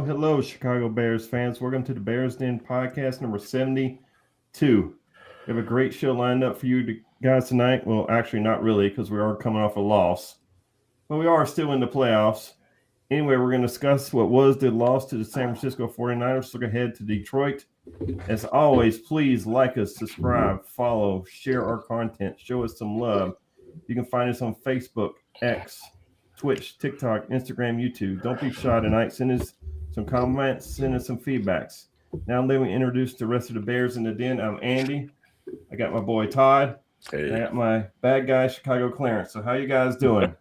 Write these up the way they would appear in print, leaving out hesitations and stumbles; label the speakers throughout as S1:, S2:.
S1: Hello, Chicago Bears fans. Welcome to the Bears Den podcast number 72. We have a great show lined up for you guys tonight. Well, actually, not really, because we are coming off a loss, but we are still in the playoffs. Anyway, we're going to discuss what was the loss to the San Francisco 49ers. Look ahead to Detroit. As always, please like us, subscribe, follow, share our content, show us some love. You can find us on Facebook, X, Twitch, TikTok, Instagram, YouTube. Don't be shy tonight. Send us some comments, send us some feedbacks. Now let me introduce the rest of the Bears in the Den. I'm Andy. I got my boy Todd. Hey. I got my bad guy, Chicago Clarence. So how you guys doing?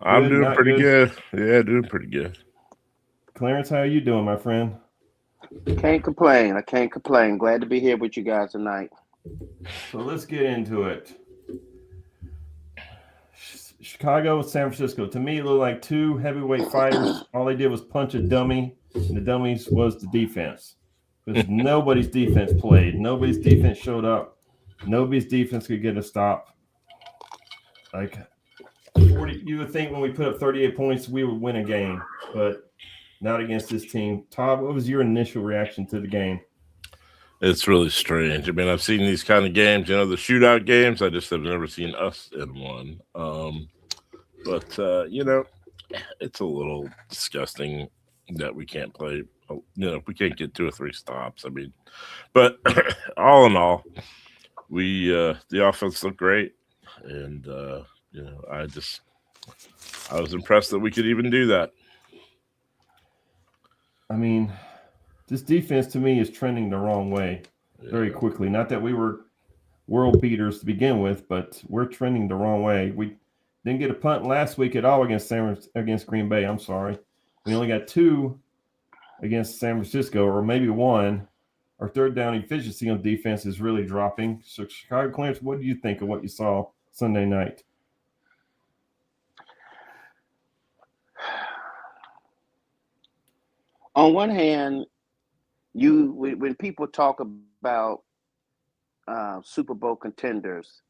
S2: I'm doing pretty good. Yeah, doing pretty good.
S1: Clarence, how are you doing, my friend?
S3: Can't complain. I can't complain. Glad to be here with you guys tonight.
S1: So let's get into it. Chicago, San Francisco. To me, it looked like two heavyweight fighters. All they did was punch a dummy, and the dummies was the defense. Because nobody's defense played. Nobody's defense showed up. Nobody's defense could get a stop. Like, you would think when we put up 38 points, we would win a game, but not against this team. Todd, what was your initial reaction to the game?
S2: It's really strange. I mean, I've seen these kind of games, the shootout games. I just have never seen us in one. But it's a little disgusting that we can't play. We can't get 2 or 3 stops. I mean, but all in all, the offense looked great. And, I was impressed that we could even do that.
S1: I mean, this defense to me is trending the wrong way very quickly. Not that we were world beaters to begin with, but we're trending the wrong way. We didn't get a punt last week at all against Green Bay. I'm sorry. We only got 2 against San Francisco, or maybe 1. Our third down efficiency on defense is really dropping. So, Chicago Clarence, what do you think of what you saw Sunday night?
S3: On one hand, when people talk about Super Bowl contenders,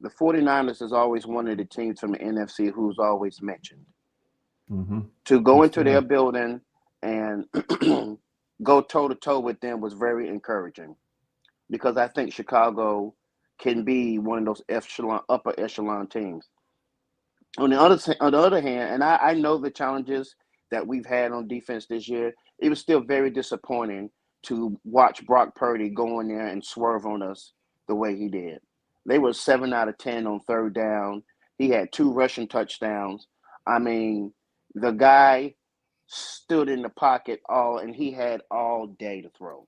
S3: the 49ers is always one of the teams from the NFC who's always mentioned. Mm-hmm. To go into their building and go toe-to-toe with them was very encouraging, because I think Chicago can be one of those upper echelon teams. On the other hand, and I know the challenges that we've had on defense this year, it was still very disappointing to watch Brock Purdy go in there and swerve on us the way he did. They were 7 out of 10 on third down. He had 2 rushing touchdowns. I mean, the guy stood in the pocket and he had all day to throw.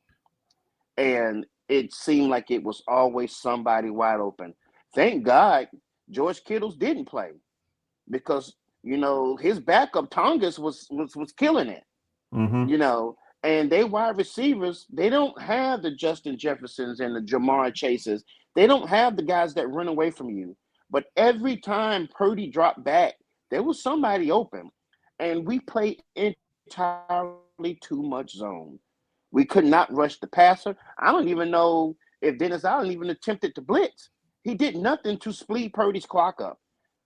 S3: And it seemed like it was always somebody wide open. Thank God George Kittles didn't play, because his backup Tongas was killing it. Mm-hmm. And they wide receivers, they don't have the Justin Jeffersons and the Jamar Chases. They don't have the guys that run away from you. But every time Purdy dropped back, there was somebody open. And we played entirely too much zone. We could not rush the passer. I don't even know if Dennis Allen even attempted to blitz. He did nothing to speed Purdy's clock up.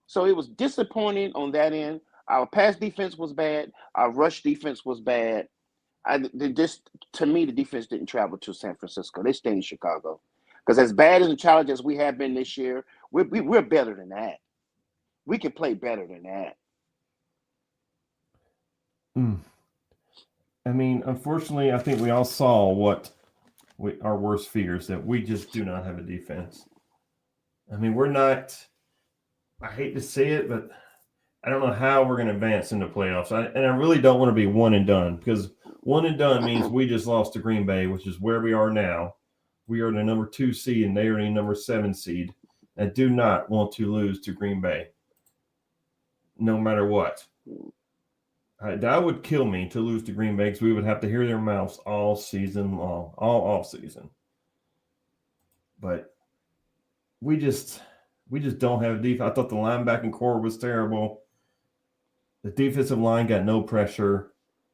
S3: So it was disappointing on that end. Our pass defense was bad. Our rush defense was bad. To me, the defense didn't travel to San Francisco. They stayed in Chicago. Because as bad as the challenge as we have been this year, we're better than that. We can play better than that.
S1: I mean, unfortunately, I think we all saw what our worst fears, that we just do not have a defense. I mean, we're not – I hate to say it, but I don't know how we're going to advance in the playoffs. And I really don't want to be one and done, because one and done means we just lost to Green Bay, which is where we are now. We are the number 2 seed, and they are the number 7 seed. I do not want to lose to Green Bay, no matter what. That would kill me to lose to Green Bay because we would have to hear their mouths all season long, all off season. But we just don't have a defense. I thought the linebacking core was terrible. The defensive line got no pressure.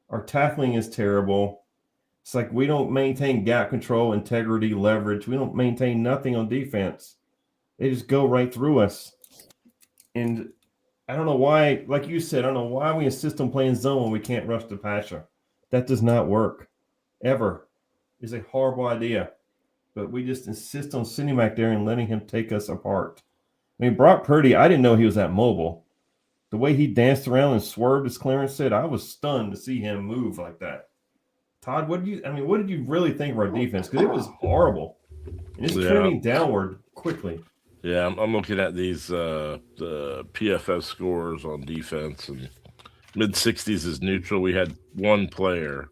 S1: Our tackling is terrible. It's like we don't maintain gap control, integrity, leverage. We don't maintain nothing on defense. They just go right through us. And I don't know why, like you said, I don't know why we insist on playing zone when we can't rush the passer. That does not work. Ever. It's a horrible idea. But we just insist on sitting back there and letting him take us apart. I mean, Brock Purdy, I didn't know he was that mobile. The way he danced around and swerved, as Clarence said, I was stunned to see him move like that. Todd, what did you really think of our defense? Because it was horrible. And it's trending downward quickly.
S2: Yeah, I'm looking at these the PFF scores on defense, and mid-60s is neutral. We had one player,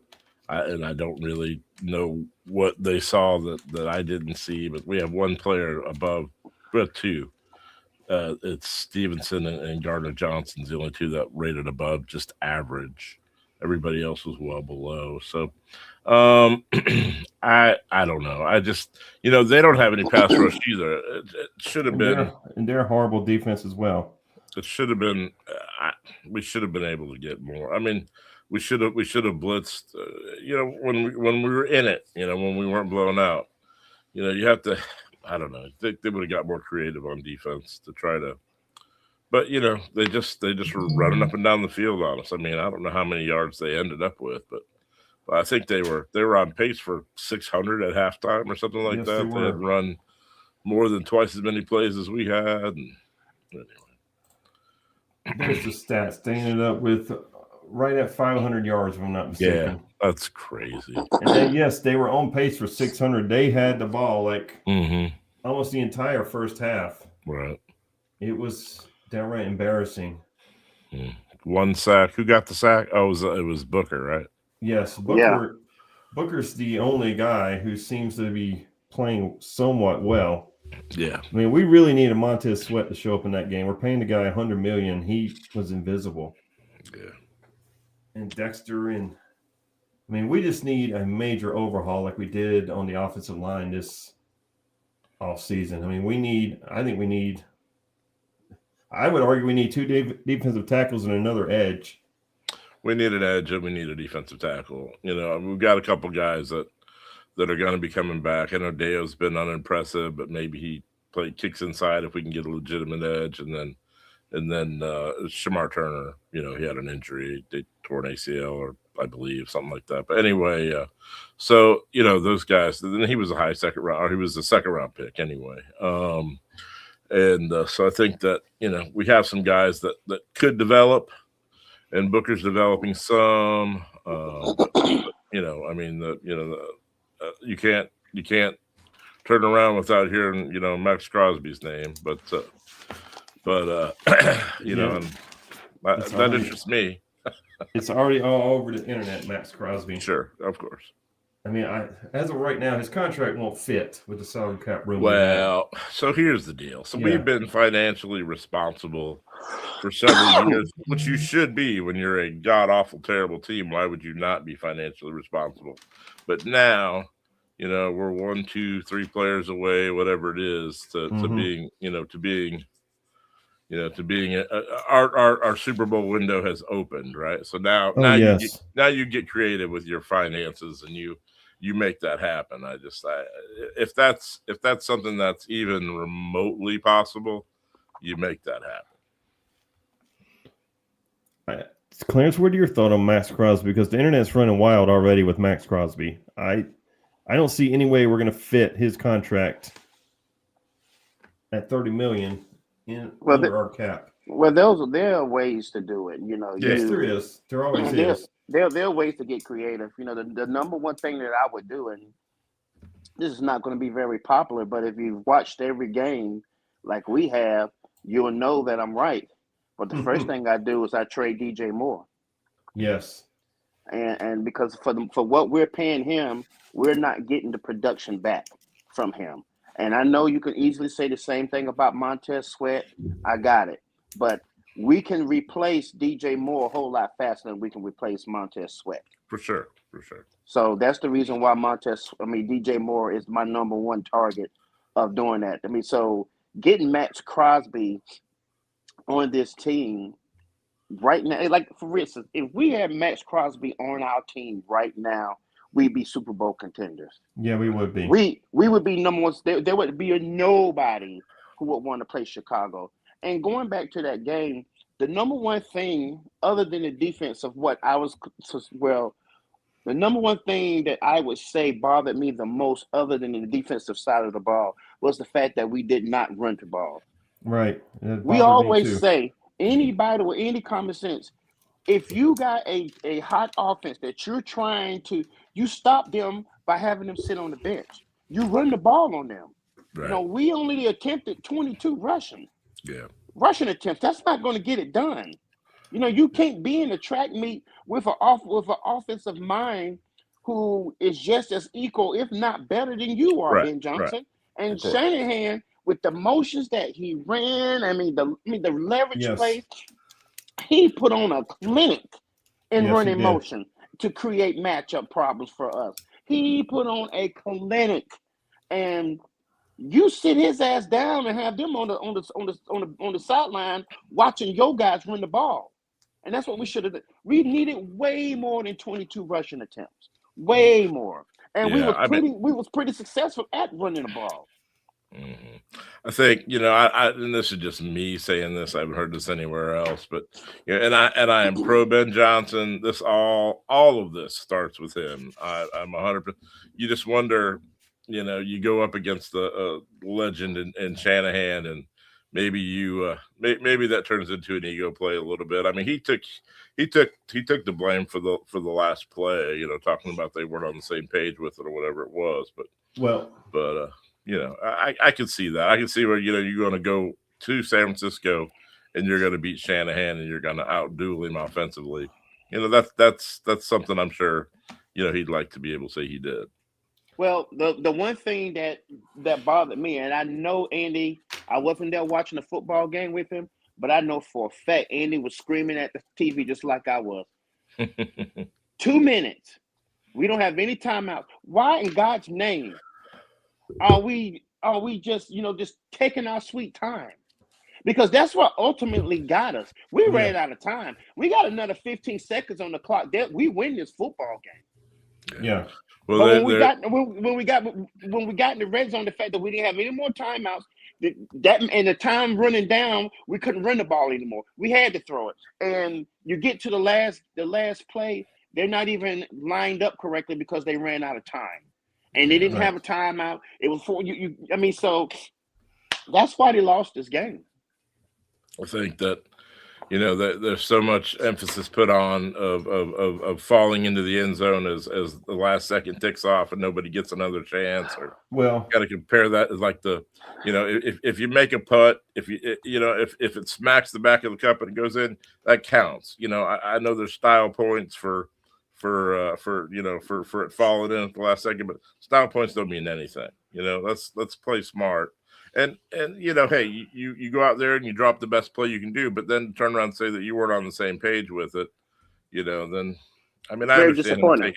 S2: and I don't really know what they saw that I didn't see, but we have one player above, but two. It's Stevenson and Gardner Johnson's the only two that rated above just average. Everybody else was well below. So I don't know. I just, they don't have any pass rush either. It should have been.
S1: And they're a horrible defense as well.
S2: It should have been. We should have been able to get more. I mean, we should have blitzed. When we were in it. When we weren't blown out. You have to. I don't know. They would have got more creative on defense to try to. But they just were running up and down the field on us. I mean, I don't know how many yards they ended up with, but I think they were on pace for 600 at halftime or something like that. They had run more than twice as many plays as we had. And anyway,
S1: there's the stats. They ended up with right at 500 yards, if I'm not mistaken.
S2: Yeah, that's crazy.
S1: And then, yes, they were on pace for 600. They had the ball almost the entire first half.
S2: Right.
S1: It was downright embarrassing.
S2: One sack. Who got the sack? Oh, it was Booker, right?
S1: Yes, Booker. Yeah. Booker's the only guy who seems to be playing somewhat well.
S2: Yeah.
S1: I mean, we really need a Montez Sweat to show up in that game. We're paying the guy $100 million. He was invisible.
S2: Yeah.
S1: And Dexter we just need a major overhaul like we did on the offensive line this offseason. I would argue we need two defensive tackles and another edge.
S2: We need an edge and we need a defensive tackle. We've got a couple guys that are going to be coming back. I know Deo's been unimpressive, but maybe he kicks inside if we can get a legitimate edge. And then Shamar Turner, he had an injury. They tore an ACL or I believe something like that. But anyway, so those guys. Then he was a second round pick anyway. So I think that we have some guys that could develop, and Booker's developing some. You can't turn around without hearing Max Crosby's name, but that interests me.
S1: It's already all over the internet, Max Crosby.
S2: Sure, of course.
S1: I mean, as of right now, his contract won't fit with the salary cap room.
S2: Well, so here's the deal. So we've been financially responsible for several years, which you should be when you're a god-awful, terrible team. Why would you not be financially responsible? But now, we're 1, 2, 3 players away, whatever it is, to being our Super Bowl window has opened, right? So now you get creative with your finances and you make that happen. If that's something that's even remotely possible, you make that happen.
S1: Clarence, what are your thoughts on Max Crosby? Because the internet's running wild already with Max Crosby. I don't see any way we're going to fit his contract at $30 million under our cap.
S3: Well, there are ways to do it.
S1: Yes, there is. There always is.
S3: There are ways to get creative. The number one thing that I would do, and this is not going to be very popular, but if you've watched every game like we have, you'll know that I'm right. But the first thing I do is I trade DJ Moore.
S1: Yes.
S3: And because for what we're paying him, we're not getting the production back from him. And I know you can easily say the same thing about Montez Sweat. I got it. But we can replace DJ Moore a whole lot faster than we can replace Montez Sweat.
S2: For sure.
S3: So that's the reason why DJ Moore is my number one target of doing that. I mean, so getting Max Crosby on this team right now, like for instance, if we had Max Crosby on our team right now, we'd be Super Bowl contenders.
S1: Yeah, we would be.
S3: We would be number one. There would be a nobody who would want to play Chicago. And going back to that game, the number one thing, other than the defense of what I was, well, the number one thing that I would say bothered me the most, other than the defensive side of the ball, was the fact that we did not run the ball.
S1: Right.
S3: We always say, anybody with any common sense, if you got a hot offense that you're trying to, you stop them by having them sit on the bench. You run the ball on them.
S2: Right.
S3: You know, we only attempted 22 rushing attempts. That's not going to get it done. You know, you can't be in a track meet with an offensive mind who is just as equal, if not better than you are, Ben Johnson. Right. And Shanahan, with the motions that he ran, the leverage play, he put on a clinic in running motion to create matchup problems for us. He put on a clinic, and you sit his ass down and have them on the sideline watching your guys run the ball. And that's what we should have done. We needed way more than 22 rushing attempts. Way more. And we was pretty successful at running the ball.
S2: Mm-hmm. I think, and this is just me saying this. I haven't heard this anywhere else, but and I am pro Ben Johnson. This all of this starts with him. I'm 100%. You just wonder, you go up against the legend in Shanahan, and maybe maybe that turns into an ego play a little bit. I mean, he took the blame for the last play, talking about they weren't on the same page with it or whatever it was. But I can see that. I can see where you're going to go to San Francisco and you're going to beat Shanahan and you're going to outduel him offensively. That's something I'm sure he'd like to be able to say he did.
S3: Well, the one thing that bothered me, and I know Andy, I wasn't there watching the football game with him, but I know for a fact Andy was screaming at the TV just like I was. 2 minutes. We don't have any timeouts. Why in God's name are we just taking our sweet time? Because that's what ultimately got us. We ran out of time. We got another 15 seconds on the clock. We win this football game.
S1: Yeah.
S3: Well, when we got in the red zone, the fact that we didn't have any more timeouts, that and the time running down, we couldn't run the ball anymore. We had to throw it. And you get to the last play, they're not even lined up correctly because they ran out of time. And they didn't have a timeout. It was for you. So that's why they lost this game.
S2: I think that, that there's so much emphasis put on of falling into the end zone as the last second ticks off and nobody gets another chance. Or got to compare that as like if you make a putt, if it smacks the back of the cup and it goes in, that counts. I know there's style points for it falling in at the last second, but style points don't mean anything. Let's play smart. And hey, you go out there and you drop the best play you can do, but then turn around and say that you weren't on the same page with it, then I understand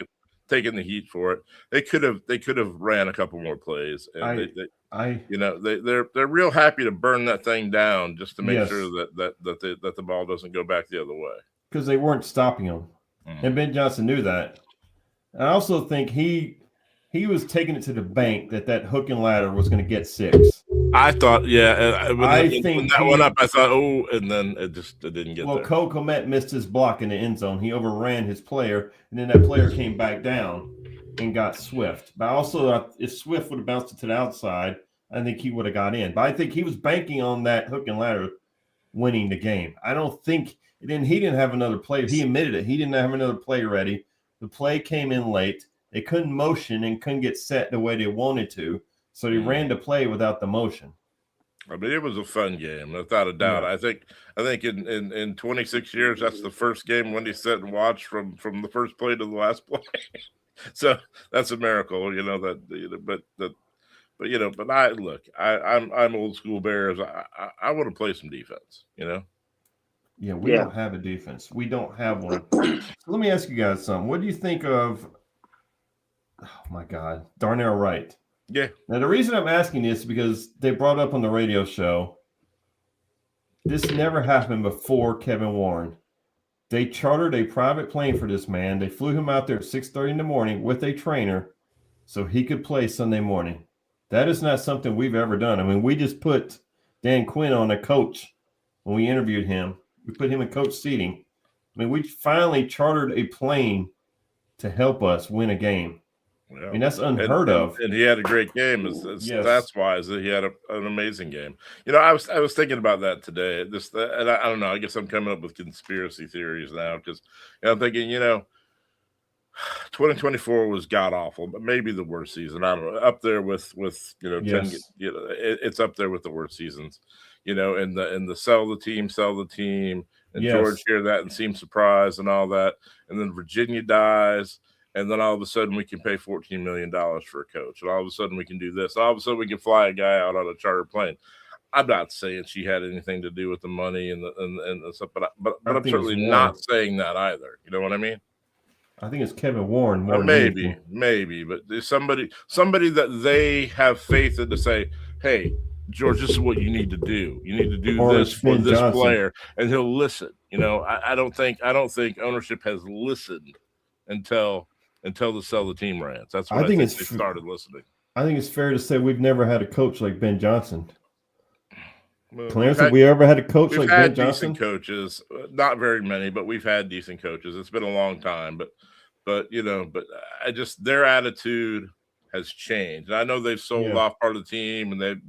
S2: taking the heat for it. They could have ran a couple more plays, and they're real happy to burn that thing down just to make sure that the ball doesn't go back the other way,
S1: because they weren't stopping them. Mm-hmm. And Ben Johnson knew that. I also think he was taking it to the bank that hook and ladder was going to get 6.
S2: I thought, when that went up, I thought, and then it didn't get there.
S1: Well, Cole Kmet missed his block in the end zone. He overran his player, and then that player came back down and got Swift. But also, if Swift would have bounced it to the outside, I think he would have got in. But I think he was banking on that hook and ladder winning the game. I don't think he didn't have another play. He admitted it. He didn't have another play ready. The play came in late. They couldn't motion and couldn't get set the way they wanted to. So they ran the play without the motion.
S2: I mean, it was a fun game, without a doubt. Yeah. I think in 26 years, that's the first game Wendy sat and watched from the first play to the last play. So that's a miracle, But I'm old school Bears. I want to play some defense,
S1: Yeah, we don't have a defense. We don't have one. So let me ask you guys something. What do you think of, oh my God, Darnell Wright?
S2: Yeah.
S1: Now, the reason I'm asking this is because they brought up on the radio show, this never happened before Kevin Warren. They chartered a private plane for this man. They flew him out there at 6:30 in the morning with a trainer so he could play Sunday morning. That is not something we've ever done. I mean, we just put Dan Quinn on a coach when we interviewed him. We put him in coach seating. I mean, we finally chartered a plane to help us win a game.
S2: Yeah.
S1: I mean, that's unheard of.
S2: And he had a great game.
S1: Yes.
S2: That's why is that he had an amazing game. You know, I was thinking about that today. And I don't know. I guess I'm coming up with conspiracy theories now because I'm thinking, 2024 was god awful, but maybe the worst season. I don't know, up there with 10.
S1: Yes.
S2: It's up there with the worst seasons. And the sell the team, and
S1: Yes.
S2: George hear that and seem surprised and all that, and then Virginia dies. And then all of a sudden we can pay $14 million for a coach. And all of a sudden we can do this. All of a sudden we can fly a guy out on a charter plane. I'm not saying she had anything to do with the money and the stuff, but I'm certainly not saying that either. You know what I mean?
S1: I think it's Kevin Warren. More
S2: Maybe, but there's somebody that they have faith in to say, hey, George, this is what you need to do. You need to do this for this player, and he'll listen. I don't think ownership has listened until the sell the team rants. That's what I think they started listening.
S1: I think it's fair to say we've never had a coach like Ben Johnson.
S2: Well,
S1: Clarence, have we ever had a coach like Ben Johnson?
S2: We've had decent coaches, not very many, but we've had decent coaches. It's been a long time, but their attitude has changed. And I know they've sold off part of the team, and they've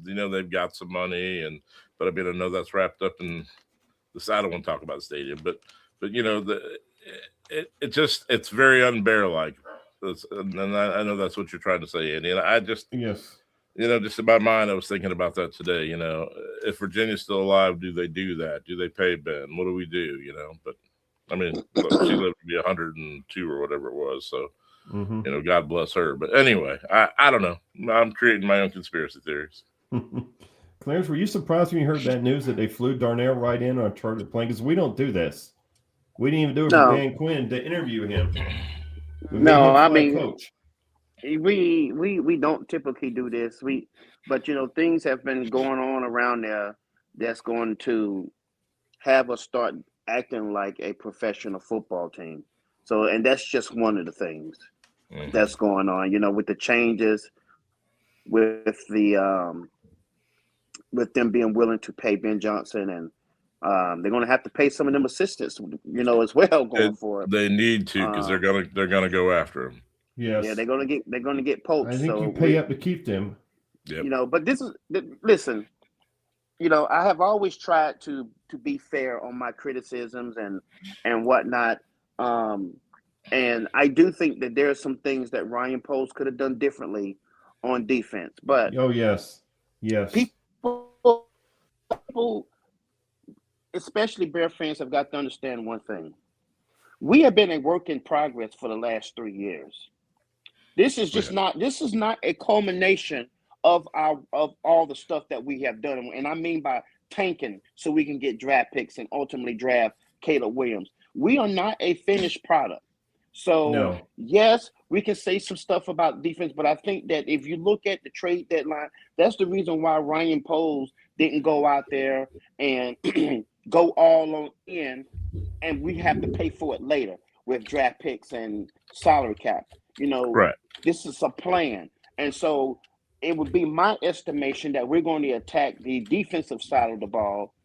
S2: got some money, but I know that's wrapped up in this. I don't want to talk about the stadium, but it's very unbear-like, and I know that's what you're trying to say, Andy. And I just just in my mind, I was thinking about that today. If Virginia's still alive, do they do that? Do they pay Ben? What do we do? But I mean, she lived to be 102 or whatever it was. So, God bless her. But anyway, I don't know. I'm creating my own conspiracy theories.
S1: Clarence, were you surprised when you heard that news that they flew Darnell right in on a chartered plane? Because we don't do this. We didn't even do it for Dan Quinn to interview him.
S3: Coach. We don't typically do this. But things have been going on around there that's going to have us start acting like a professional football team. So, and that's just one of the things that's going on. With the changes, with the with them being willing to pay Ben Johnson, and they're going to have to pay some of them assistants, as well going forward.
S2: They need to, because they're gonna go after him.
S1: Yes.
S3: Yeah, they're gonna get poached.
S1: I think you pay up to keep them.
S2: Yep.
S3: But listen. I have always tried to be fair on my criticisms and whatnot. And I do think that there are some things that Ryan Poles could have done differently on defense. But
S1: yes,
S3: people, especially Bear fans, have got to understand one thing: we have been a work in progress for the last 3 years. This is just not. This is not a culmination of all the stuff that we have done, and I mean by tanking so we can get draft picks and ultimately draft Caleb Williams. We are not a finished product. So yes, we can say some stuff about defense, but I think that if you look at the trade deadline, that's the reason why Ryan Poles didn't go out there and go all on in, and we have to pay for it later with draft picks and salary cap.
S2: Right.
S3: This is a plan, and so it would be my estimation that we're going to attack the defensive side of the ball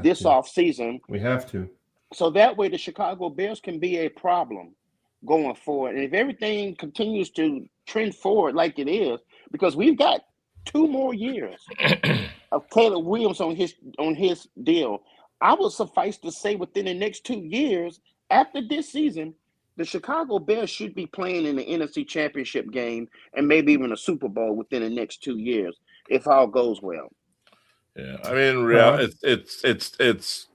S3: this offseason.
S1: We have to.
S3: So that way the Chicago Bears can be a problem going forward. And if everything continues to trend forward like it is, because we've got 2 more years of Caleb Williams on his deal, I would suffice to say within the next 2 years after this season, the Chicago Bears should be playing in the NFC Championship game and maybe even a Super Bowl within the next 2 years if all goes well.
S2: Yeah, I mean, in reality, it's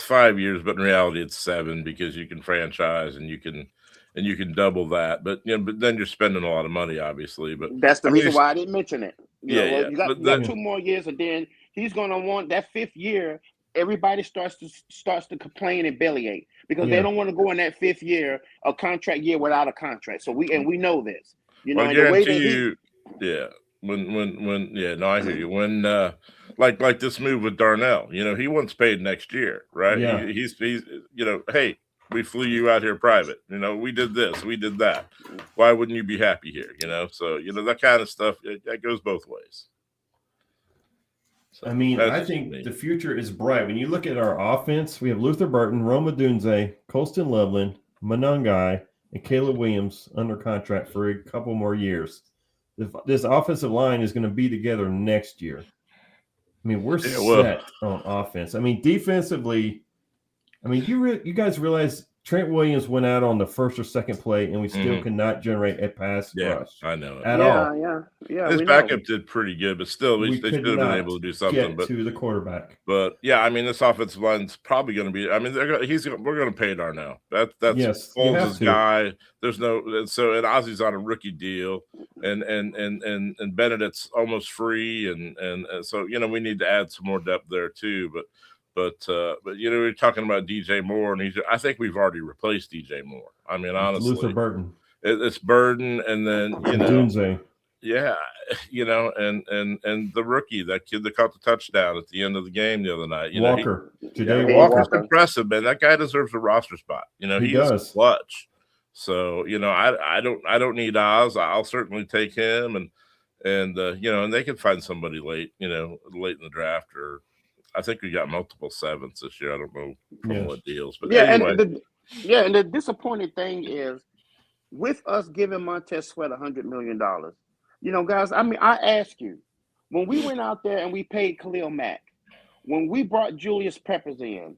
S2: 5 years, but in reality, it's 7 because you can franchise and you can double that. But but then you're spending a lot of money, obviously. But
S3: that's the reason why I didn't mention it. You got 2 more years, and then he's going to want that 5th year everybody starts to complain and bellyache because they don't want to go in that 5th year, a contract year without a contract. So we know this, you know,
S2: Well, I
S3: and the way that
S2: guarantee you, yeah. No, I hear you. When like this move with Darnell, you know, he wants paid next year, right?
S1: Yeah.
S2: He's you know, hey, we flew you out here private. You know, we did this, we did that. Why wouldn't you be happy here? You know, so you know that kind of stuff. That goes both ways. So,
S1: I mean,
S2: that's
S1: I
S2: just
S1: think
S2: me.
S1: the future is bright. When you look at our offense, we have Luther Burton, Roma Dunze, Colston Loveland, Monangai, and Caleb Williams under contract for a couple more years. This offensive line is going to be together next year. I mean, we're set on offense. I mean, defensively, I mean, you guys realize Trent Williams went out on the first or second play, and we still cannot generate a pass rush.
S2: I know it.
S1: At all.
S3: Yeah.
S2: His backup did pretty good, but still, they
S1: could
S2: should have been
S1: not
S2: able to do something.
S1: get to the quarterback.
S2: But yeah, I mean, this offensive line's probably going to be. I mean, we're going to pay Darnell. That's
S1: Yes,
S2: Foles' guy. There's no and Ozzy's on a rookie deal, and Benedict's almost free, and so you know we need to add some more depth there too. But you know we're talking about DJ Moore, and I think we've already replaced DJ Moore. I mean, honestly,
S1: Luther Burton.
S2: It's Burden, and then you know.
S1: Dunze.
S2: Yeah, you know, and the rookie, that kid that caught the touchdown at the end of the game the other night.
S1: Walker's
S2: Walker's impressive, man. That guy deserves a roster spot. You know, he
S1: does.
S2: is clutch. So, you know, I don't need Oz. I'll certainly take him, and you know, and they can find somebody late in the draft, or I think we got multiple 7s this year. I don't know from what deals, but anyway.
S3: And the disappointing thing is with us giving Montez Sweat $100 million. You know, guys, I mean, I ask you, when we went out there and we paid Khalil Mack, when we brought Julius Peppers in,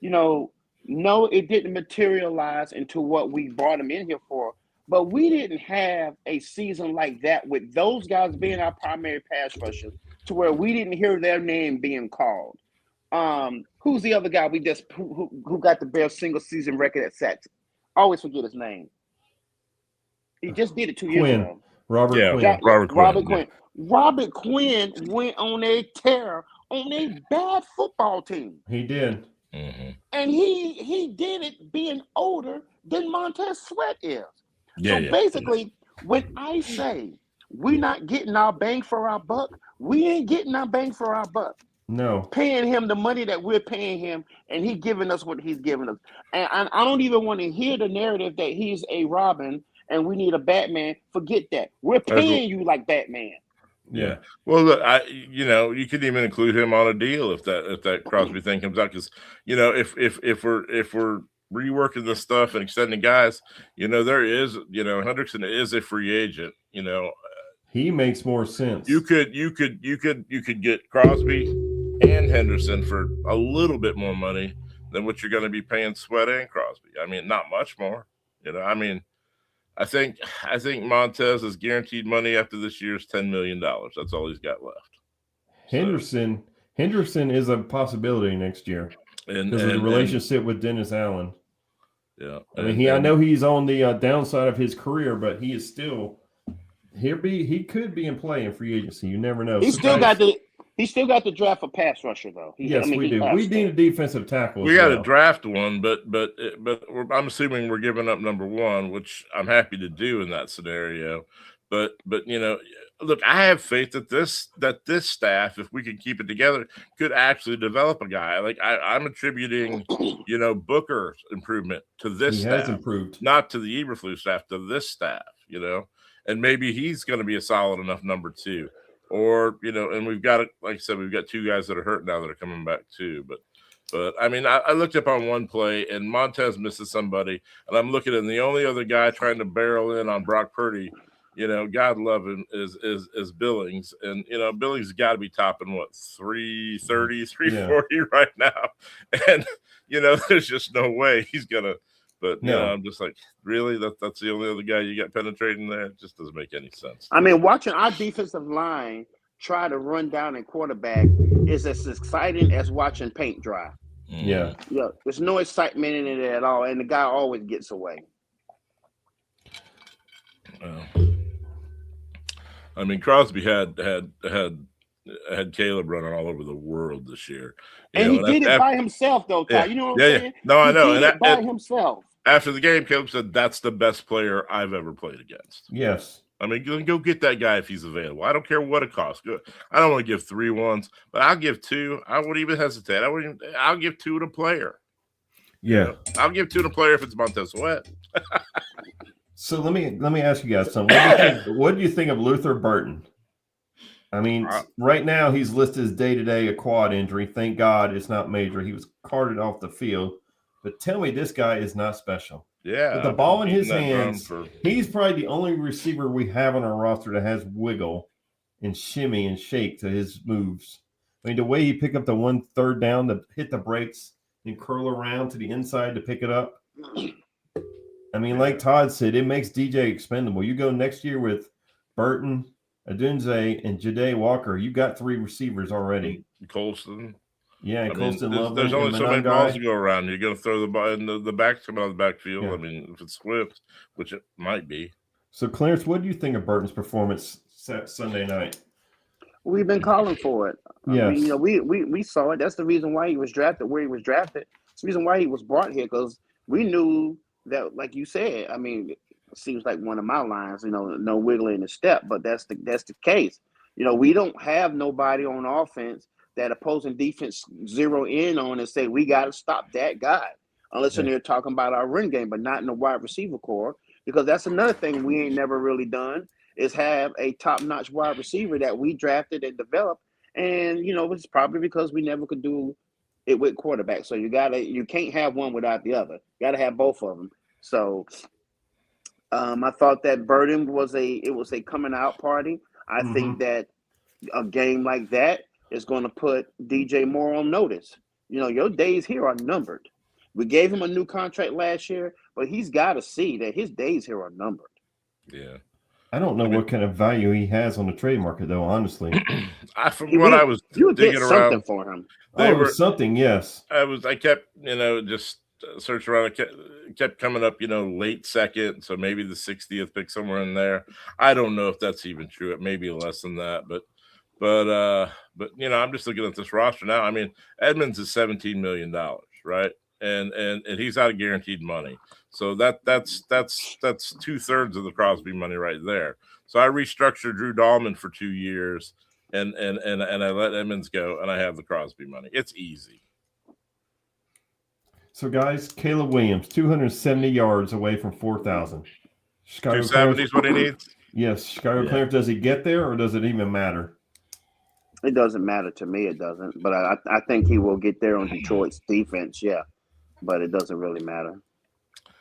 S3: you know, no, it didn't materialize into what we brought him in here for, but we didn't have a season like that with those guys being our primary pass rushers to where we didn't hear their name being called. Who's the other guy who got the Bears single season record at sacks? I always forget his name. He just did it 2 years ago.
S1: Robert
S3: Quinn. Robert Quinn went on a tear on a bad football team.
S1: He did.
S2: Mm-hmm.
S3: And he did it being older than Montez Sweat is. Basically, when I say we're not getting our bang for our buck, we ain't getting our bang for our buck.
S1: No.
S3: Paying him the money that we're paying him, and he giving us what he's giving us. And I don't even want to hear the narrative that he's a Robin and we need a Batman. Forget that. We're paying you like Batman.
S2: Yeah. Well, look, you know, you could even include him on a deal if that Crosby thing comes out, because you know if we're reworking this stuff and extending guys, you know, there is, you know, Hendrickson is a free agent. You know,
S1: he makes more sense.
S2: You could get Crosby and Henderson for a little bit more money than what you're going to be paying Sweat and Crosby. I mean, not much more. You know, I mean. I think Montez is guaranteed money after this year's $10 million. That's all he's got left.
S1: Henderson is a possibility next year because of the relationship with Dennis Allen.
S2: Yeah,
S1: I mean, I know he's on the downside of his career, but he is still he could be in play in free agency. You never know.
S3: He still got the draft for pass rusher though.
S1: We do. We need a defensive tackle.
S2: We got to draft one, but I'm assuming we're giving up number 1, which I'm happy to do in that scenario. But you know, look, I have faith that this staff, if we can keep it together, could actually develop a guy. Like I'm attributing, you know, Booker's improvement to this staff. He has
S1: improved,
S2: not to the Eberflus staff, to this staff. You know, and maybe he's going to be a solid enough number 2. Or, you know, and we've got it, like I said, we've got 2 guys that are hurt now that are coming back too. But I mean, I looked up on one play and Montez misses somebody, and I'm looking at the only other guy trying to barrel in on Brock Purdy, you know, God love him, is Billings. And, you know, Billings has got to be topping what, 330, 340 right now. And, you know, there's just no way he's gonna. But you know, I'm just like, really? That's the only other guy you got penetrating there? It just doesn't make any sense.
S3: I mean, watching our defensive line try to run down a quarterback is as exciting as watching paint dry.
S1: Yeah.
S3: Yeah. There's no excitement in it at all, and the guy always gets away.
S2: I mean, Crosby had had Caleb running all over the world this year.
S3: And he did it by himself, though, Ty.
S2: Yeah,
S3: You know what I'm saying?
S2: No, I know.
S3: He did it by himself.
S2: After the game, Caleb said, "That's the best player I've ever played against."
S1: Yes.
S2: I mean, go get that guy if he's available. I don't care what it costs. I don't want to give 3 ones, but I'll give 2. I wouldn't even hesitate. I'll give 2 to player.
S1: Yeah.
S2: You know, I'll give 2 to player if it's Montez Sweat.
S1: So let me ask you guys something. What do you think of Luther Burton? I mean, right now he's listed as day-to-day a quad injury. Thank God it's not major. He was carted off the field. But tell me, this guy is not special.
S2: Yeah.
S1: With the ball in his hands, he's probably the only receiver we have on our roster that has wiggle and shimmy and shake to his moves. I mean, the way he picked up the 1 3rd down to hit the brakes and curl around to the inside to pick it up. I mean, like Todd said, it makes DJ expendable. You go next year with Burton, Adunze, and Jade Walker. You got 3 receivers already.
S2: Colston.
S1: Yeah, Colston Loveland.
S2: There's only so many balls to go around. You're going to throw the ball in the back coming out of the backfield. Yeah. I mean, if it's Swift, which it might be.
S1: So, Clarence, what do you think of Burton's performance Sunday night?
S3: We've been calling for it.
S1: Yeah,
S3: we saw it. That's the reason why he was drafted where he was drafted. It's the reason why he was brought here, because we knew that, like you said, I mean, it seems like one of my lines, no wiggling in the step, but that's the case. We don't have nobody on offense that opposing defense zero in on and say, we got to stop that guy, unless they're talking about our run game, but not in the wide receiver core, because that's another thing we ain't never really done, is have a top-notch wide receiver that we drafted and developed. And, it's probably because we never could do it with quarterback. So you can't have one without the other. You got to have both of them. So I thought that Burton was a coming out party. I think that a game like that is going to put DJ Moore on notice. Your days here are numbered. We gave him a new contract last year, but he's got to see that his days here are numbered.
S2: Yeah.
S1: I don't know what kind of value he has on the trade market, though, honestly.
S3: You would get something for him.
S1: Something, yes.
S2: I kept, just searching around. It kept coming up, late second, so maybe the 60th pick somewhere in there. I don't know if that's even true. It may be less than that, but I'm just looking at this roster now. I mean, Edmonds is $17 million, right? And he's out of guaranteed money. So that's 2/3 of the Crosby money right there. So I restructured Drew Dahlman for 2 years and I let Edmonds go, and I have the Crosby money. It's easy.
S1: So guys, Caleb Williams, 270 yards away from 4,000.
S2: 270 is what he needs?
S1: Yes. Chicago Clarence, does he get there, or does it even matter?
S3: It doesn't matter to me. It doesn't. But I think he will get there on Detroit's defense, but it doesn't really matter.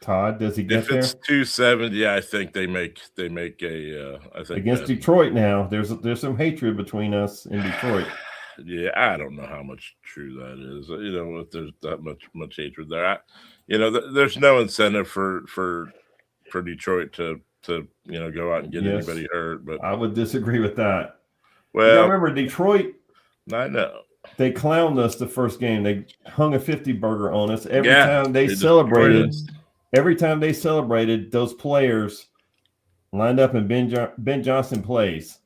S1: Todd, does he get there?
S2: If it's 270, I think they make a. I think
S1: against Detroit now. There's some hatred between us and Detroit.
S2: Yeah, I don't know how much true that is. If there's that much hatred there, there's no incentive for Detroit to go out and get anybody hurt. But
S1: I would disagree with that.
S2: Well,
S1: remember Detroit.
S2: I know.
S1: They clowned us the first game. They hung a 50 burger on us every time they celebrated. Every time they celebrated, those players lined up and Ben Johnson plays.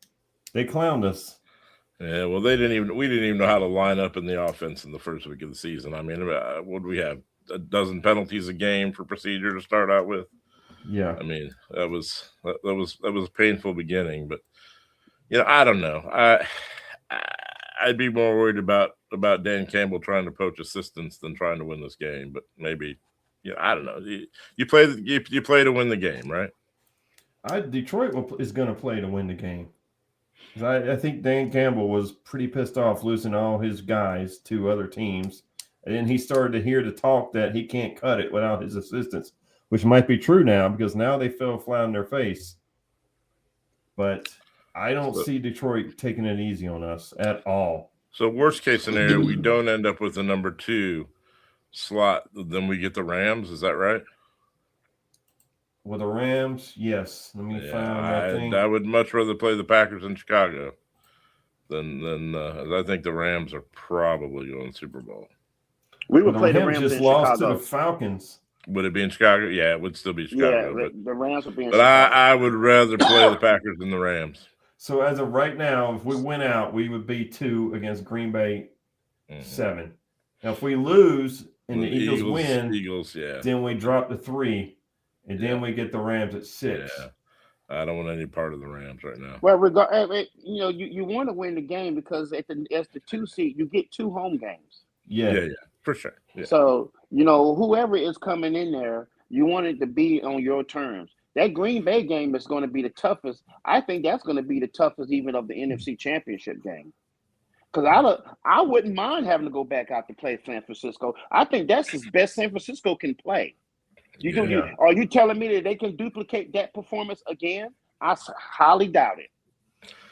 S1: They clowned us.
S2: Yeah, well, we didn't even know how to line up in the offense in the first week of the season. I mean, what do we have? A dozen penalties a game for procedure to start out with.
S1: Yeah,
S2: I mean, that was a painful beginning, but I don't know. I'd be more worried about Dan Campbell trying to poach assistants than trying to win this game. But maybe, I don't know. You play to win the game, right?
S1: Detroit is going to play to win the game. I think Dan Campbell was pretty pissed off losing all his guys to other teams, and then he started to hear the talk that he can't cut it without his assistants, which might be true now because now they fell flat on their face. But I don't see Detroit taking it easy on us at all.
S2: So worst case scenario, we don't end up with the number 2 slot, then we get the Rams. Is that right?
S1: With the Rams, yes. Let me find that thing.
S2: I would much rather play the Packers in Chicago than I think the Rams are probably going to Super Bowl.
S3: We would play the Rams
S1: just
S3: in
S1: lost
S3: Chicago.
S1: to the Falcons.
S2: Would it be in Chicago? Yeah, it would still be Chicago.
S3: Yeah, the Rams would be in
S2: Chicago. But I would rather play the Packers than the Rams.
S1: So as of right now, if we win out, we would be 2 against Green Bay, 7. Now, if we lose and the Eagles win,
S2: yeah.
S1: then we drop to 3, and then we get the Rams at 6.
S2: Yeah. I don't want any part of the Rams right now.
S3: Well, you want to win the game because as the 2 seed, you get 2 home games.
S1: Yeah,
S2: for sure. Yeah.
S3: So whoever is coming in there, you want it to be on your terms. That Green Bay game is going to be the toughest. I think that's going to be the toughest even of the NFC Championship game. Because I wouldn't mind having to go back out to play San Francisco. I think that's the best San Francisco can play. Are you telling me that they can duplicate that performance again? I highly doubt it.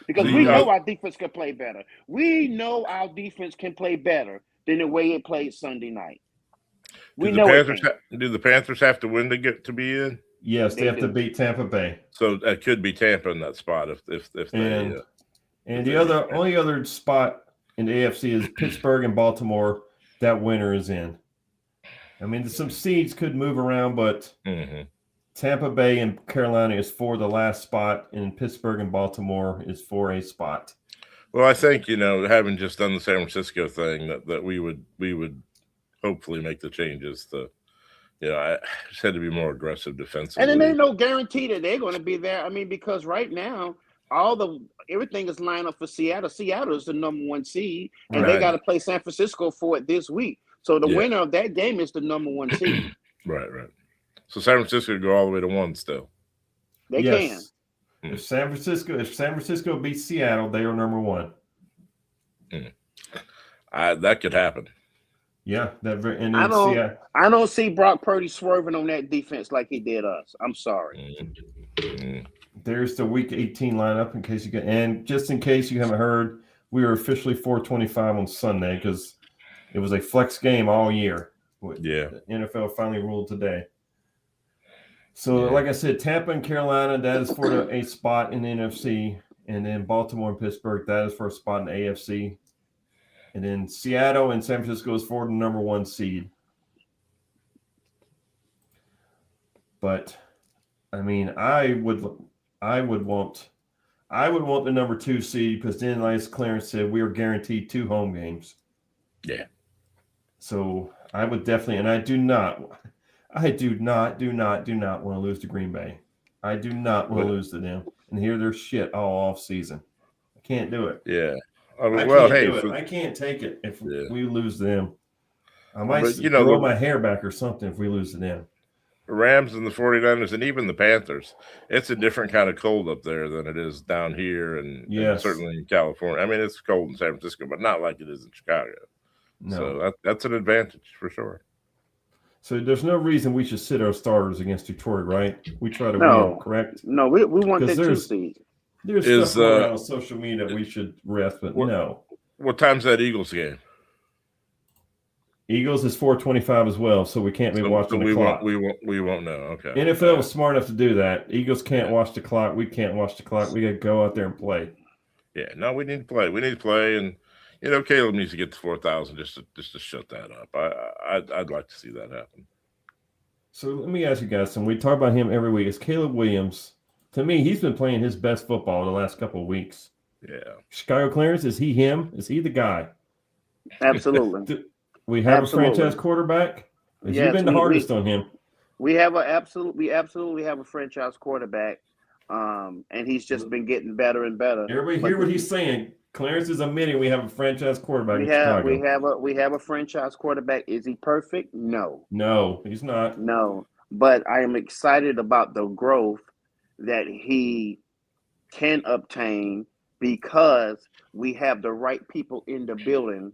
S3: Because we know our defense can play better. We know our defense can play better than the way it played Sunday night.
S2: Do the Panthers have to win to be in?
S1: Yes, they have to beat Tampa Bay.
S2: So that could be Tampa in that spot if they.
S1: And the only other spot in the AFC is Pittsburgh and Baltimore. That winner is in. I mean, some seeds could move around, but Tampa Bay and Carolina is for the last spot, and Pittsburgh and Baltimore is for a spot.
S2: Well, I think having just done the San Francisco thing, that we would hopefully make the changes to. I just had to be more aggressive defensively.
S3: And then there's no guarantee that they're going to be there. I mean, because right now, everything is lined up for Seattle. Seattle is the number 1 seed, and they got to play San Francisco for it this week. So the winner of that game is the number 1 seed.
S2: Right. So San Francisco go all the way to 1 still.
S3: They can.
S1: If San Francisco beats Seattle, they are number 1.
S2: That could happen.
S1: Yeah,
S3: I don't see Brock Purdy swerving on that defense like he did us. I'm sorry.
S1: There's the Week 18 lineup just in case you haven't heard, we are officially 425 on Sunday because it was a flex game all year. The NFL finally ruled today. So, like I said, Tampa and Carolina, that is for a spot in the NFC, and then Baltimore and Pittsburgh, that is for a spot in the AFC. And then Seattle and San Francisco is for the number 1 seed. But I mean, I would want the number 2 seed because then, like Clarence said, we are guaranteed 2 home games.
S2: Yeah.
S1: So I would definitely, and I do not want to lose to Green Bay. I do not want to lose to them and hear their shit all off season. I can't do it.
S2: Yeah.
S1: I can't take it if we lose to them. I might grow my hair back or something if we lose to them.
S2: The Rams and the 49ers and even the Panthers, it's a different kind of cold up there than it is down here and certainly in California. I mean, it's cold in San Francisco, but not like it is in Chicago. No. So that's an advantage for sure.
S1: So there's no reason we should sit our starters against Detroit, right? We try to win, correct?
S3: No, we want that 2 seed.
S1: There's stuff around on social media that we should rest, but no.
S2: What time's that Eagles game?
S1: Eagles is 425 as well, so we can't be watching the clock.
S2: We won't know. Okay.
S1: NFL was smart enough to do that. Eagles can't watch the clock. We can't watch the clock. We got to go out there and play.
S2: Yeah, no, we need to play. We need to play, and Caleb needs to get to 4,000 just to shut that up. I'd like to see that happen. So
S1: let me ask you guys something. We talk about him every week. It's Caleb Williams. To me, he's been playing his best football the last couple of weeks.
S2: Yeah.
S1: Chicago Clarence, is he him? Is he the guy?
S3: Absolutely.
S1: We have a franchise quarterback. Has he been the hardest on him?
S3: We absolutely have a franchise quarterback, and he's just been getting better and better.
S1: Everybody hear what he's saying. Clarence is admitting we have a franchise quarterback.
S3: We have a franchise quarterback. Is he perfect? No,
S1: he's not.
S3: No, but I am excited about the growth that he can obtain because we have the right people in the building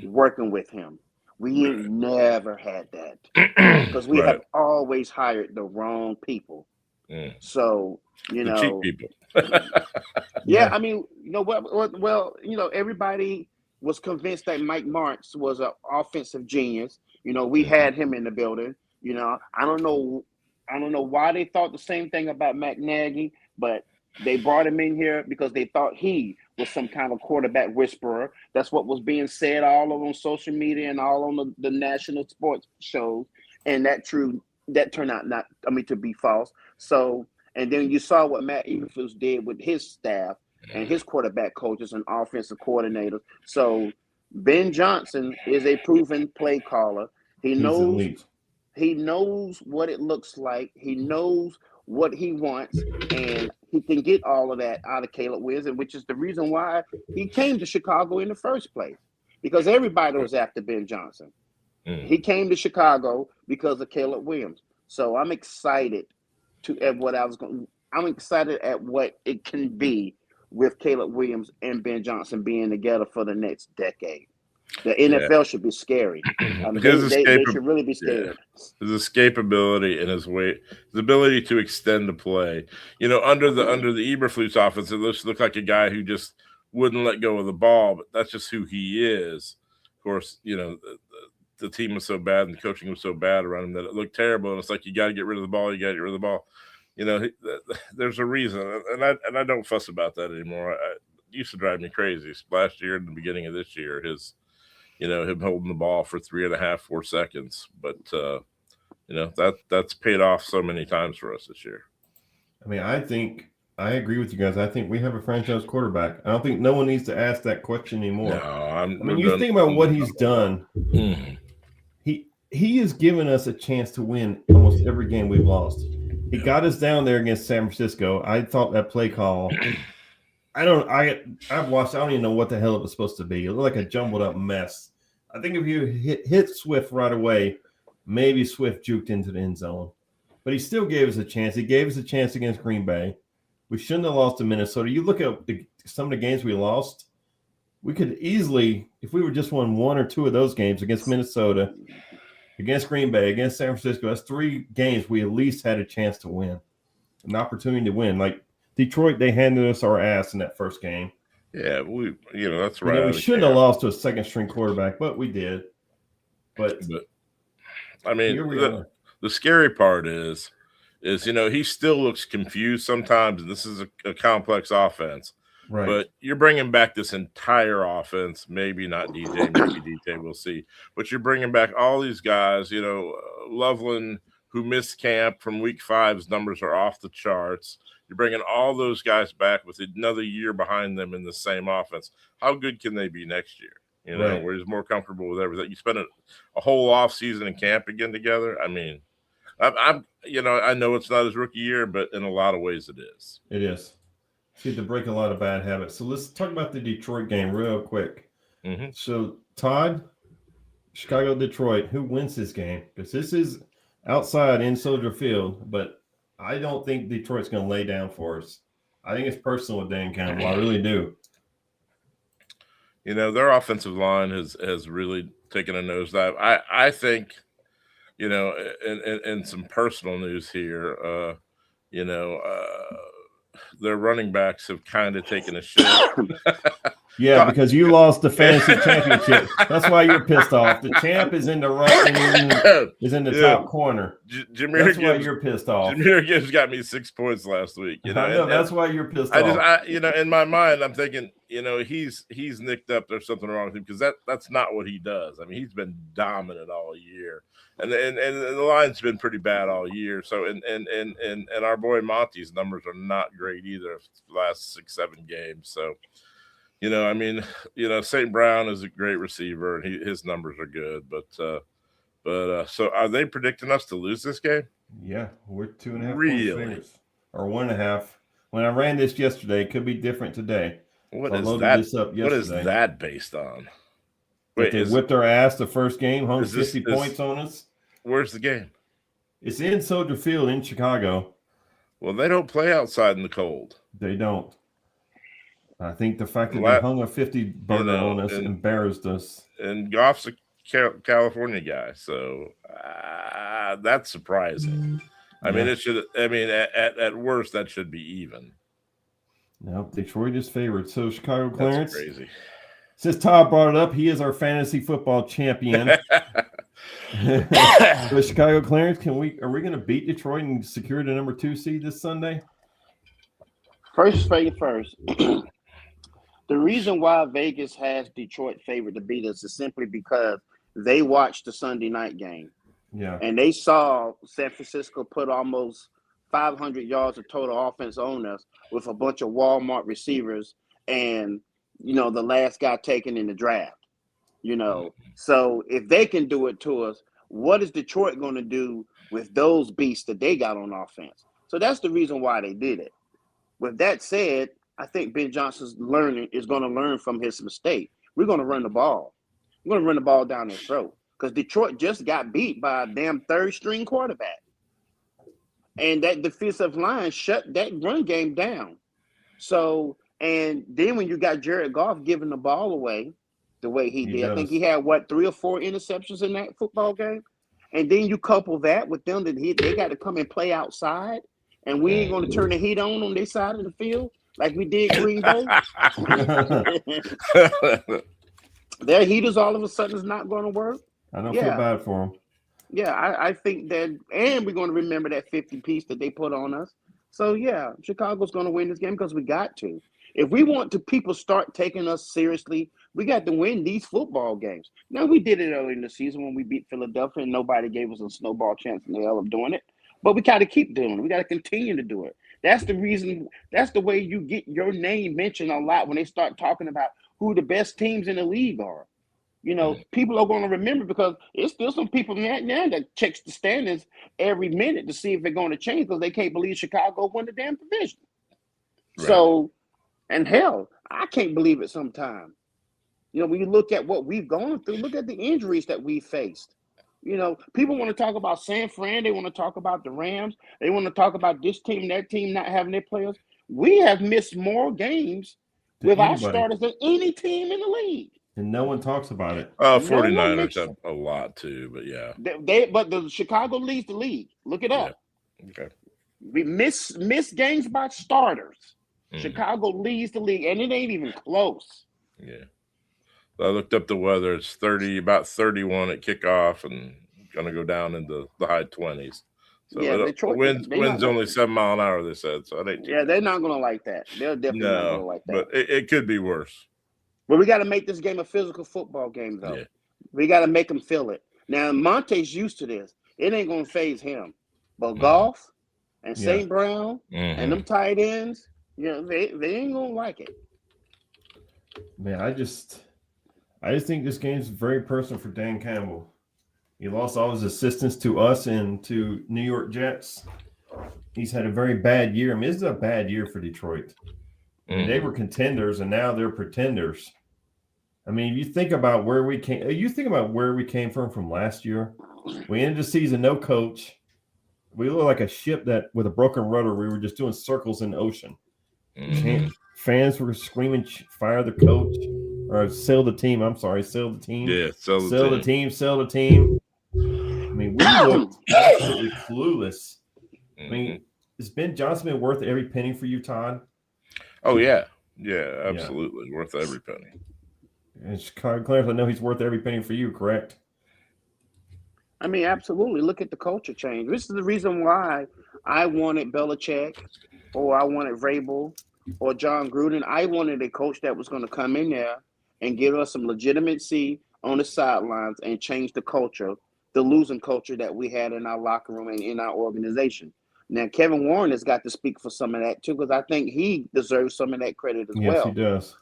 S3: working with him. We ain't never had that because we have always hired the wrong people. So,
S2: the cheap people.
S3: I mean, everybody was convinced that Mike Martz was an offensive genius. We had him in the building. I don't know why they thought the same thing about Matt Nagy, but they brought him in here because they thought he was some kind of quarterback whisperer. That's what was being said all over on social media and all on the national sports shows. And that turned out to be false. So, and then you saw what Matt Eberflus did with his staff. and his quarterback coaches and offensive coordinators. So Ben Johnson is a proven play caller.
S1: He's elite.
S3: He knows what it looks like. He knows what he wants, and he can get all of that out of Caleb Williams, which is the reason why he came to Chicago in the first place, because everybody was after Ben Johnson. He came to Chicago because of Caleb Williams. So I'm excited I'm excited at what it can be with Caleb Williams and Ben Johnson being together for the next decade. The NFL should be scary. They should really be scared.
S2: His escapability and his ability to extend the play. You know, under the Eberflus offense, it looked like a guy who just wouldn't let go of the ball, but that's just who he is. Of course, you know, the team was so bad and the coaching was so bad around him that it looked terrible. And it's like, you got to get rid of the ball. You got to get rid of the ball. You know, there's a reason, and I don't fuss about that anymore. It used to drive me crazy. Last year and the beginning of this year, him holding the ball for 3.5, 4 seconds. But, that's paid off so many times for us this year.
S1: I mean, I agree with you guys. I think we have a franchise quarterback. I don't think no one needs to ask that question anymore.
S2: No,
S1: you think about what he's done. He has given us a chance to win almost every game we've lost. He got us down there against San Francisco. I thought that play call, I've watched, I don't even know what the hell it was supposed to be. It looked like a jumbled up mess. I think if you hit Swift right away, maybe Swift juked into the end zone. But he still gave us a chance. He gave us a chance against Green Bay. We shouldn't have lost to Minnesota. You look at some of the games we lost, we could easily, if we would just won 1 or 2 of those games against Minnesota, against Green Bay, against San Francisco, that's 3 games we at least had a chance to win, an opportunity to win. Like Detroit, they handed us our ass in that first game.
S2: Yeah, that's right.
S1: We shouldn't have lost to a second-string quarterback, but we did. But
S2: I mean, the scary part is he still looks confused sometimes, and this is a complex offense.
S1: Right.
S2: But you're bringing back this entire offense, maybe not DJ, maybe DJ, we'll see. But you're bringing back all these guys, Loveland, who missed camp from week 5's numbers are off the charts. You're bringing all those guys back with another year behind them in the same offense. How good can they be next year?
S1: Right.
S2: Where he's more comfortable with everything. You spend a whole off season in camp again together. I mean, I know it's not his rookie year, but in a lot of ways it is.
S1: It is. He had to break a lot of bad habits. So let's talk about the Detroit game real quick.
S2: Mm-hmm.
S1: So Todd, Chicago, Detroit, who wins this game? Because this is outside in Soldier Field, but I don't think Detroit's going to lay down for us. I think it's personal with Dan Campbell. I really do.
S2: Their offensive line has really taken a nosedive. I think, in some personal news here, their running backs have kind of taken a shit.
S1: Yeah, because you lost the fantasy championship. That's why you're pissed off. The champ is in the right, is in the top corner. That's why you're pissed off.
S2: Jahmyr Gibbs got me 6 points last week.
S1: I know, that's why you're pissed off.
S2: In my mind, I'm thinking, he's nicked up. There's something wrong with him because that's not what he does. I mean, he's been dominant all year, and the line's been pretty bad all year. So and our boy Monty's numbers are not great either. The last 6-7 games. So. St. Brown is a great receiver, and his numbers are good. But so are they predicting us to lose this game?
S1: Yeah, we're 2.5
S2: really?
S1: Points or 1.5. When I ran this yesterday, it could be different today.
S2: What is that? What is that based on?
S1: Wait, they whipped our ass the first game, hung 50 points on us.
S2: Where's the game?
S1: It's in Soldier Field in Chicago.
S2: Well, they don't play outside in the cold.
S1: They don't. I think the fact that they hung a 50 burner on us embarrassed us.
S2: And Goff's a California guy, so that's surprising. I mean, it should. I mean, at worst, that should be even.
S1: No, Detroit is favored. So Chicago, Clarence.
S2: That's crazy.
S1: Since Todd brought it up, he is our fantasy football champion. So Chicago, Clarence, are we going to beat Detroit and secure the number 2 seed this Sunday?
S3: First thing first. The reason why Vegas has Detroit favored to beat us is simply because they watched the Sunday night game.
S1: Yeah.
S3: And they saw San Francisco put almost 500 yards of total offense on us with a bunch of Walmart receivers and, the last guy taken in the draft. So if they can do it to us, what is Detroit going to do with those beasts that they got on offense? So that's the reason why they did it. With that said, I think Ben Johnson's is going to learn from his mistake. We're going to run the ball. We're going to run the ball down their throat because Detroit just got beat by a damn third-string quarterback. And that defensive line shut that run game down. So, and then when you got Jared Goff giving the ball away the way he did,
S1: does.
S3: I think he had, 3 or 4 interceptions in that football game? And then you couple that with them that they got to come and play outside, and we ain't going to turn the heat on their side of the field like we did Green Bay. Their heaters all of a sudden is not going to work.
S1: I don't feel bad for them.
S3: Yeah, I think that, and we're going to remember that 50 piece that they put on us. So, yeah, Chicago's going to win this game because we got to. If we want to people start taking us seriously, we got to win these football games. Now, we did it early in the season when we beat Philadelphia, and nobody gave us a snowball chance in the hell of doing it. But we got to keep doing it. We got to continue to do it. That's the reason. That's the way you get your name mentioned a lot when they start talking about who the best teams in the league are. People are going to remember because there's still some people now that checks the standings every minute to see if they're going to change because they can't believe Chicago won the damn division. Right. So, and hell, I can't believe it sometimes. When you look at what we've gone through, look at the injuries that we faced. People want to talk about San Fran. They want to talk about the Rams. They want to talk about this team, that team not having their players. We have missed more games with our starters than any team in the league.
S1: And no one talks about it.
S2: 49ers have a lot too, but yeah.
S3: But the Chicago leads the league. Look it up.
S2: Yeah. Okay.
S3: We miss games by starters.
S2: Mm-hmm.
S3: Chicago leads the league, and it ain't even close.
S2: Yeah. I looked up the weather. It's about 31 at kickoff and going to go down into the high 20s. So
S3: Detroit,
S2: wind's only 7 mile an hour, they said. So
S3: they're not going to like that. They're definitely not going to like that.
S2: But it could be worse.
S3: But we got to make this game a physical football game, though.
S2: Yeah.
S3: We got to make them feel it. Now, Monte's used to this. It ain't going to phase him. But Goff and St. Brown and them tight ends, they ain't going to like it.
S1: Man, I just think this game's very personal for Dan Campbell. He lost all his assistants to us and to New York Jets. He's had a very bad year. I mean, this is a bad year for Detroit. They were contenders, and now they're pretenders. I mean, you think about where we came from last year. We ended the season no coach. We look like a ship that with a broken rudder. We were just doing circles in the ocean. Fans were screaming, "Fire the coach!" or "Sell the team." I'm sorry, sell the team.
S2: Yeah,
S1: sell the team. Sell the team. I mean, we looked absolutely clueless. I mean, has Ben Johnson been worth every penny for you, Todd?
S2: Oh, yeah. Yeah, absolutely. Yeah. Worth every penny.
S1: And Clarence, I know he's worth every penny for you, correct?
S3: I mean, absolutely. Look at the culture change. This is the reason why I wanted Belichick or I wanted Vrabel or John Gruden. I wanted a coach that was going to come in there and give us some legitimacy on the sidelines and change the culture, the losing culture that we had in our locker room and in our organization. Now, Kevin Warren has got to speak for some of that, too, because I think he deserves some of that credit as well.
S1: Yes, he does.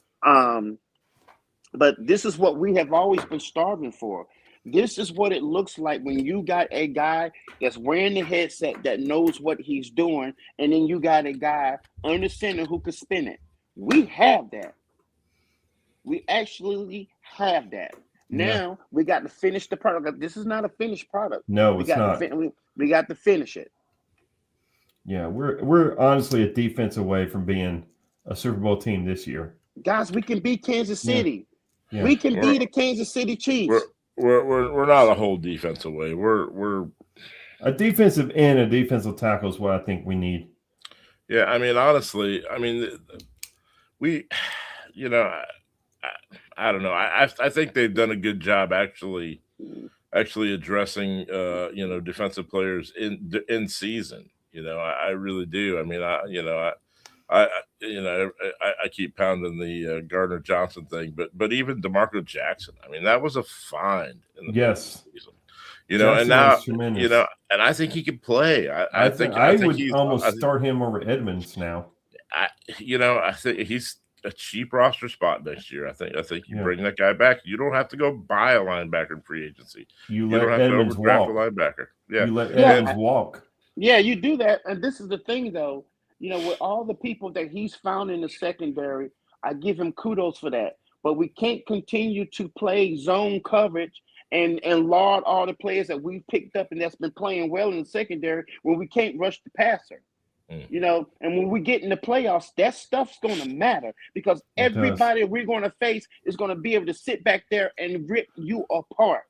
S3: But this is what we have always been starving for. This is what it looks like when you got a guy that's wearing the headset that knows what he's doing, and then you got a guy under center who can spin it. We have that. We actually have that. Now, we got to finish the product. This is not a finished product.
S1: No, it's not.
S3: We got to finish it.
S1: Yeah, we're honestly a defense away from being a Super Bowl team this year.
S3: Guys, we can beat Kansas City.
S1: Yeah.
S3: We can beat the Kansas City Chiefs.
S2: We're not a whole defense away. We're
S1: a defensive end, a defensive tackle is what I think we need.
S2: Yeah, I mean, honestly, we, I don't know. I think they've done a good job actually addressing defensive players in season. I really do. I mean, I keep pounding the Gardner Johnson thing, but even DeMarco Jackson, I mean, that was a find in the season. you know, and
S1: Jackson
S2: now,
S1: was tremendous.
S2: you know, and I think he could play. I think
S1: would
S2: he's
S1: almost start him over Edmonds now.
S2: I think he's a cheap roster spot next year. I think you
S1: Yeah.
S2: bring that guy back. You don't have to go buy a linebacker in free agency.
S1: You
S2: don't
S1: let
S2: have
S1: Edmonds
S2: to overdraft
S1: walk.
S2: a linebacker. Yeah.
S1: You let Edmonds walk.
S3: Yeah, you do that. And this is the thing, though. You know, with all the people that he's found in the secondary, I give him kudos for that. But we can't continue to play zone coverage and laud all the players that we've picked up and that's been playing well in the secondary when we can't rush the passer. You know, and when we get in the playoffs, that stuff's going to matter because everybody we're going to face is going to be able to sit back there and rip you apart.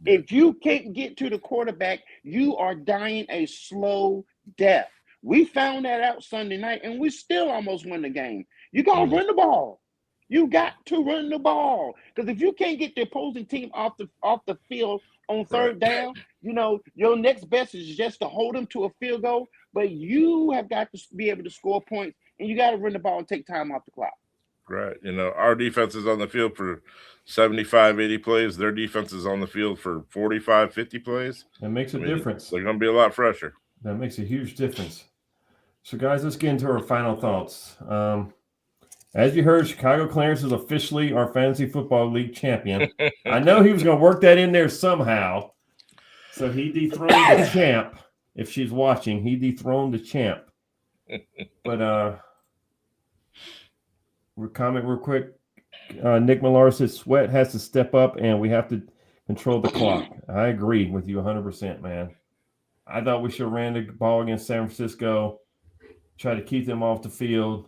S3: If you can't get to the quarterback, you are dying a slow death. We found that out Sunday night, and we still almost won the game. You got to run the ball. You got to run the ball because if you can't get the opposing team off the field on third down, you know, your next best is just to hold them to a field goal. But you have got to be able to score points, and you got to run the ball and take time off the clock.
S2: Right. You know, our defense is on the field for 75, 80 plays. Their defense is on the field for 45, 50 plays.
S1: That makes a difference.
S2: They're going to be a lot fresher.
S1: That makes a huge difference. So, guys, let's get into our final thoughts. As you heard, Chicago Clarence is officially our Fantasy Football League champion. I know he was going to work that in there somehow. So he dethroned the champ. If she's watching, he dethroned the champ. But we'll comment real quick. Nick Millar says Sweat has to step up and we have to control the clock. I agree with you 100%, man. I thought we should have ran the ball against San Francisco, try to keep them off the field.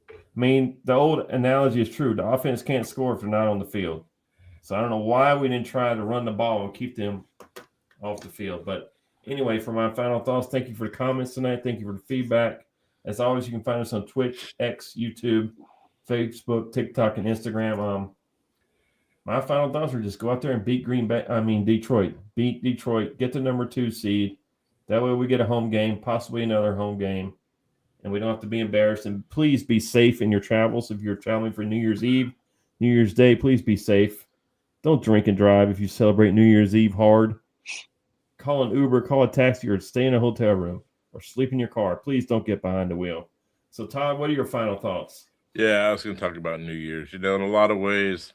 S1: I mean, the old analogy is true. The offense can't score if they're not on the field. So I don't know why we didn't try to run the ball and keep them off the field. But anyway, for my final thoughts, thank you for the comments tonight. Thank you for the feedback. As always, you can find us on Twitch, X, YouTube, Facebook, TikTok, and Instagram. My final thoughts are just go out there and beat Detroit. Beat Detroit. Get the number 2 seed. That way we get a home game, possibly another home game, and we don't have to be embarrassed. And please be safe in your travels. If you're traveling for New Year's Eve, New Year's Day, please be safe. Don't drink and drive if you celebrate New Year's Eve hard. Call an Uber, call a taxi, or stay in a hotel room or sleep in your car. Please don't get behind the wheel. So, Todd, what are your final thoughts?
S2: Yeah, I was going to talk about New Year's. You know, in a lot of ways,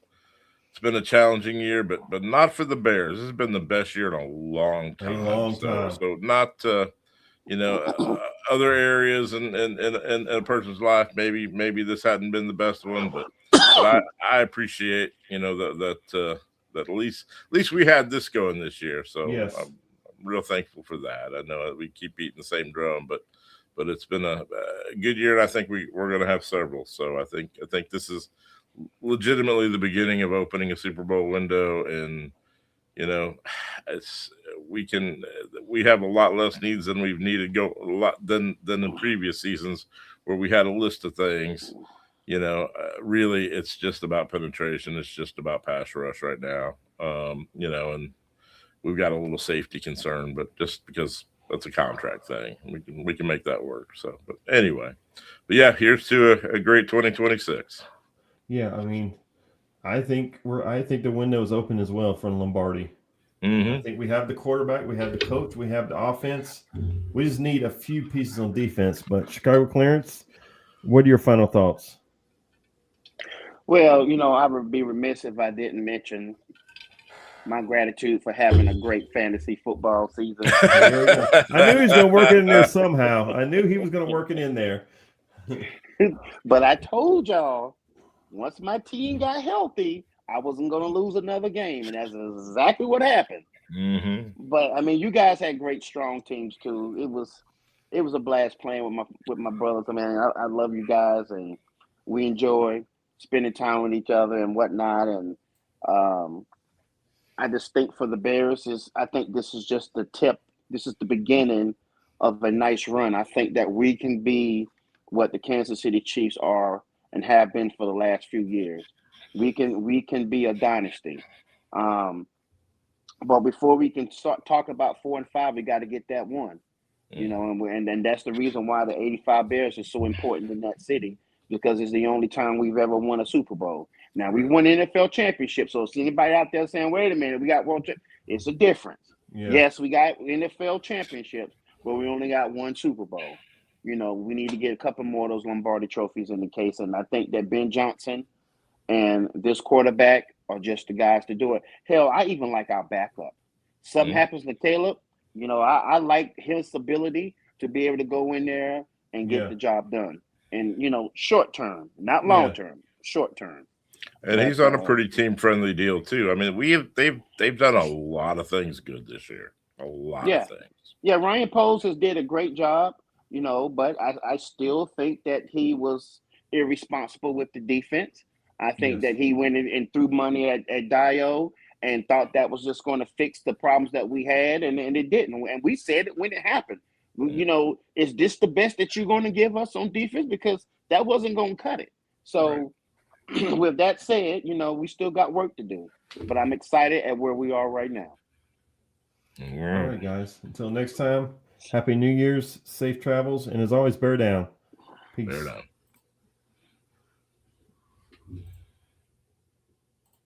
S2: it's been a challenging year, but not for the Bears. This has been the best year in a long time. So not, you know, other areas in a person's life, maybe this hadn't been the best one, but I appreciate, you know, that at least we had this going this year. So
S1: yes.
S2: I'm real thankful for that. I know we keep beating the same drum, but it's been a good year, and I think we're going to have several. So I think this is legitimately the beginning of opening a Super Bowl window, and you know, we have a lot less needs than we've needed than in previous seasons where we had a list of things. You know, really, it's just about penetration. It's just about pass rush right now. You know, and we've got a little safety concern, but just because that's a contract thing, we can make that work. So, but anyway, yeah, here's to a great 2026.
S1: Yeah, I mean, I think the window is open as well for Lombardi.
S2: Mm-hmm.
S1: I think we have the quarterback, we have the coach, we have the offense. We just need a few pieces on defense. But Chicago Clarence, what are your final thoughts?
S3: Well, you know, I would be remiss if I didn't mention my gratitude for having a great fantasy football season.
S1: I knew he was going to work it in there somehow. I knew he was going to work it in there.
S3: But I told y'all, once my team got healthy, I wasn't going to lose another game, and that's exactly what happened.
S2: Mm-hmm.
S3: But I mean, you guys had great, strong teams too. It was a blast playing with my brothers. I mean, I love you guys, and we enjoy spending time with each other and whatnot. And I just think for the Bears I think this is just the tip. This is the beginning of a nice run. I think that we can be what the Kansas City Chiefs are and have been for the last few years. We can be a dynasty. But before we can start talking about 4 and 5, we got to get that one. You know, and that's the reason why the 85 Bears is so important in that city, because it's the only time we've ever won a Super Bowl. Now, we won an NFL championship, so see anybody out there saying, wait a minute, we got World Championship, it's a difference.
S1: Yeah.
S3: Yes, we got NFL championships, but we only got one Super Bowl. You know, we need to get a couple more of those Lombardi trophies in the case, and I think that Ben Johnson and this quarterback are just the guys to do it. Hell, I even like our backup. Something happens to Caleb, you know, I like his ability to be able to go in there and get the job done. And, you know, short term, not long term, short term.
S2: And
S3: But,
S2: he's on a pretty team friendly deal too. I mean, they've done a lot of things good this year. A lot of things.
S3: Yeah, Ryan Poles has did a great job, you know, but I still think that he was irresponsible with the defense. I think that he went in and threw money at Dio and thought that was just going to fix the problems that we had, and it didn't. And we said it when it happened. You know, is this the best that you're going to give us on defense? Because that wasn't going to cut it. So with that said, you know, we still got work to do, but I'm excited at where we are right now.
S1: All right, guys. Until next time, Happy New Year's, safe travels, and as always, bear down. Peace.
S2: Bear down.